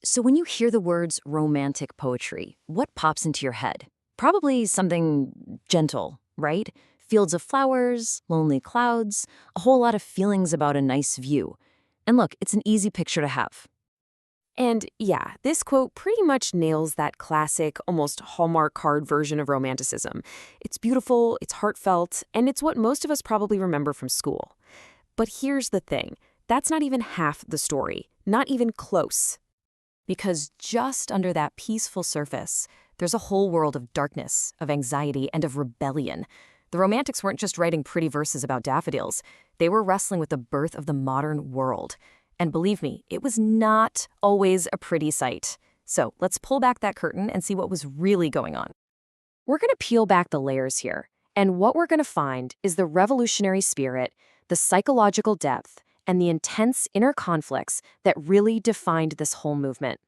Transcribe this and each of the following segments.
So when you hear the words romantic poetry, what pops into your head? Probably something gentle, right? Fields of flowers, lonely clouds, a whole lot of feelings about a nice view. And look, it's an easy picture to have. And yeah, this quote pretty much nails that classic, almost Hallmark card version of Romanticism. It's beautiful, it's heartfelt, and it's what most of us probably remember from school. But here's the thing, that's not even half the story, not even close. Because just under that peaceful surface, there's a whole world of darkness, of anxiety, and of rebellion. The Romantics weren't just writing pretty verses about daffodils. They were wrestling with the birth of the modern world. And believe me, it was not always a pretty sight. So let's pull back that curtain and see what was really going on. We're going to peel back the layers here. And what we're going to find is the revolutionary spirit, the psychological depth, and the intense inner conflicts that really defined this whole movement.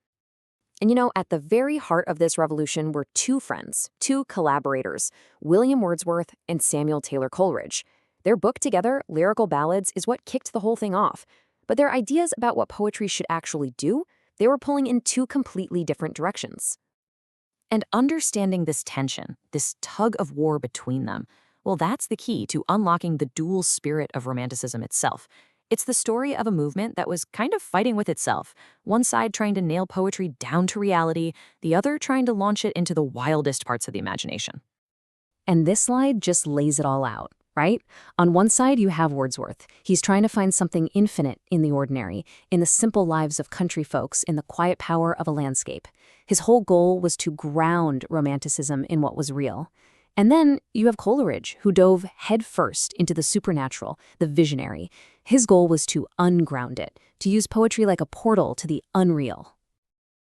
And at the very heart of this revolution were two friends, two collaborators, William Wordsworth and Samuel Taylor Coleridge. Their book together, Lyrical Ballads, is what kicked the whole thing off. But their ideas about what poetry should actually do, they were pulling in two completely different directions. And understanding this tension, this tug of war between them, well, that's the key to unlocking the dual spirit of Romanticism itself. It's the story of a movement that was kind of fighting with itself, one side trying to nail poetry down to reality, the other trying to launch it into the wildest parts of the imagination. And this slide just lays it all out, right? On one side, you have Wordsworth. He's trying to find something infinite in the ordinary, in the simple lives of country folks, in the quiet power of a landscape. His whole goal was to ground Romanticism in what was real. And then you have Coleridge, who dove headfirst into the supernatural, the visionary. His goal was to unground it, to use poetry like a portal to the unreal.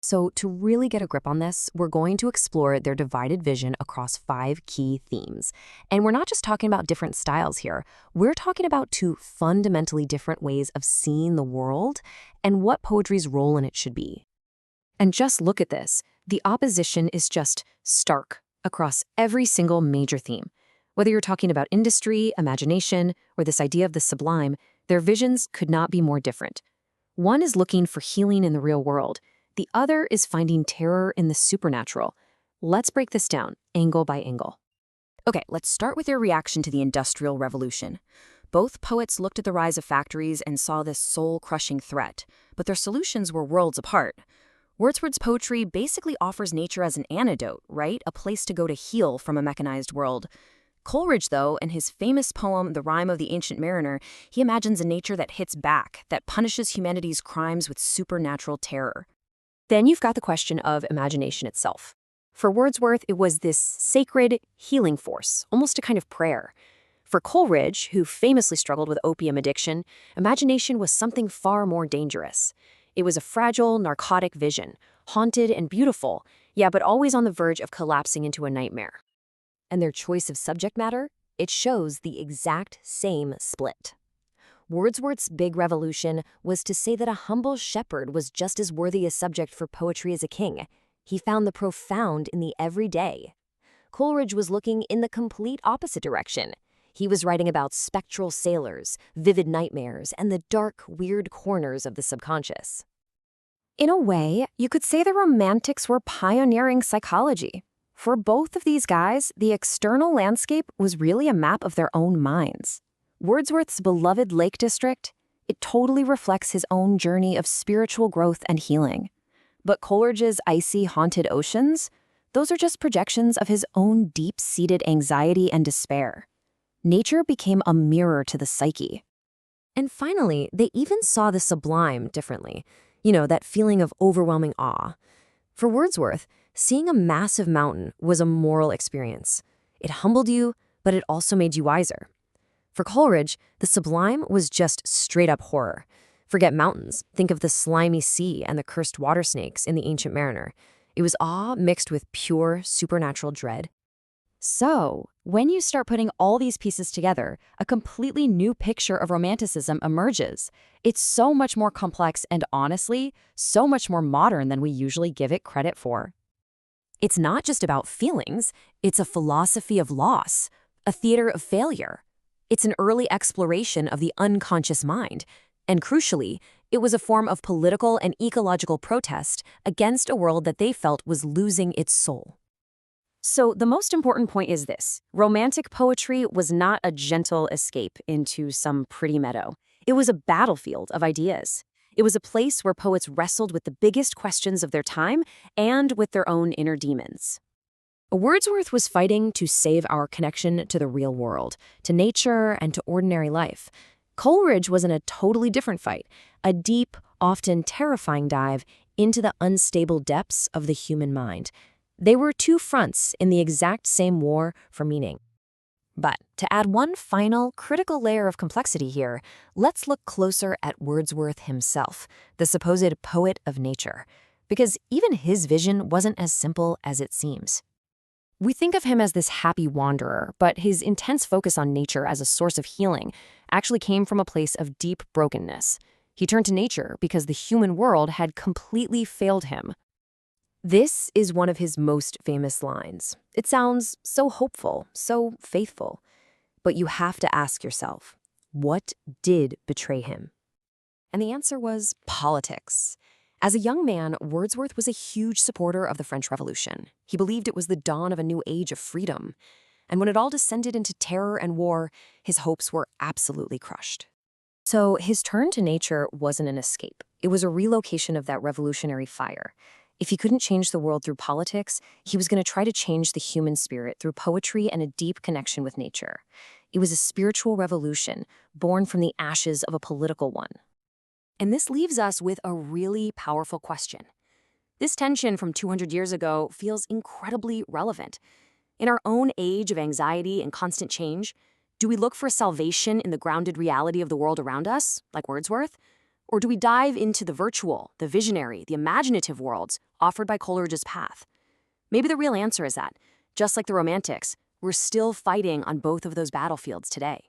So to really get a grip on this, we're going to explore their divided vision across 5 key themes. And we're not just talking about different styles here. We're talking about 2 fundamentally different ways of seeing the world and what poetry's role in it should be. And just look at this. The opposition is just stark across every single major theme. Whether you're talking about industry, imagination, or this idea of the sublime, their visions could not be more different. One is looking for healing in the real world. The other is finding terror in the supernatural. Let's break this down, angle by angle. Okay, let's start with their reaction to the Industrial Revolution. Both poets looked at the rise of factories and saw this soul-crushing threat, but their solutions were worlds apart. Wordsworth's poetry basically offers nature as an antidote, right? A place to go to heal from a mechanized world. Coleridge, though, in his famous poem, The Rime of the Ancient Mariner, he imagines a nature that hits back, that punishes humanity's crimes with supernatural terror. Then you've got the question of imagination itself. For Wordsworth, it was this sacred healing force, almost a kind of prayer. For Coleridge, who famously struggled with opium addiction, imagination was something far more dangerous. It was a fragile, narcotic vision, haunted and beautiful, yeah, but always on the verge of collapsing into a nightmare. And their choice of subject matter, it shows the exact same split. Wordsworth's big revolution was to say that a humble shepherd was just as worthy a subject for poetry as a king. He found the profound in the everyday. Coleridge was looking in the complete opposite direction. He was writing about spectral sailors, vivid nightmares, and the dark, weird corners of the subconscious. In a way, you could say the Romantics were pioneering psychology. For both of these guys, the external landscape was really a map of their own minds. Wordsworth's beloved Lake District, it totally reflects his own journey of spiritual growth and healing. But Coleridge's icy, haunted oceans, those are just projections of his own deep-seated anxiety and despair. Nature became a mirror to the psyche. And finally, they even saw the sublime differently. That feeling of overwhelming awe. For Wordsworth, seeing a massive mountain was a moral experience. It humbled you, but it also made you wiser. For Coleridge, the sublime was just straight-up horror. Forget mountains. Think of the slimy sea and the cursed water snakes in The Ancient Mariner. It was awe mixed with pure, supernatural dread. So, when you start putting all these pieces together, a completely new picture of Romanticism emerges. It's so much more complex and honestly, so much more modern than we usually give it credit for. It's not just about feelings, it's a philosophy of loss, a theater of failure. It's an early exploration of the unconscious mind, and crucially, It was a form of political and ecological protest against a world that they felt was losing its soul. So the most important point is this. Romantic poetry was not a gentle escape into some pretty meadow. It was a battlefield of ideas. It was a place where poets wrestled with the biggest questions of their time and with their own inner demons. Wordsworth was fighting to save our connection to the real world, to nature and to ordinary life. Coleridge was in a totally different fight, a deep, often terrifying dive into the unstable depths of the human mind. They were two fronts in the exact same war for meaning. But to add one final, critical layer of complexity here, let's look closer at Wordsworth himself, the supposed poet of nature, because even his vision wasn't as simple as it seems. We think of him as this happy wanderer, but his intense focus on nature as a source of healing actually came from a place of deep brokenness. He turned to nature because the human world had completely failed him. This is one of his most famous lines. It sounds so hopeful, so faithful. But you have to ask yourself, what did betray him? And the answer was politics. As a young man, Wordsworth was a huge supporter of the French Revolution. He believed it was the dawn of a new age of freedom. And when it all descended into terror and war, his hopes were absolutely crushed. So his turn to nature wasn't an escape. It was a relocation of that revolutionary fire. If he couldn't change the world through politics, he was going to try to change the human spirit through poetry and a deep connection with nature. It was a spiritual revolution born from the ashes of a political one. And this leaves us with a really powerful question. This tension from 200 years ago feels incredibly relevant. In our own age of anxiety and constant change, do we look for salvation in the grounded reality of the world around us, like Wordsworth? Or do we dive into the virtual, the visionary, the imaginative worlds offered by Coleridge's path? Maybe the real answer is that, just like the Romantics, we're still fighting on both of those battlefields today.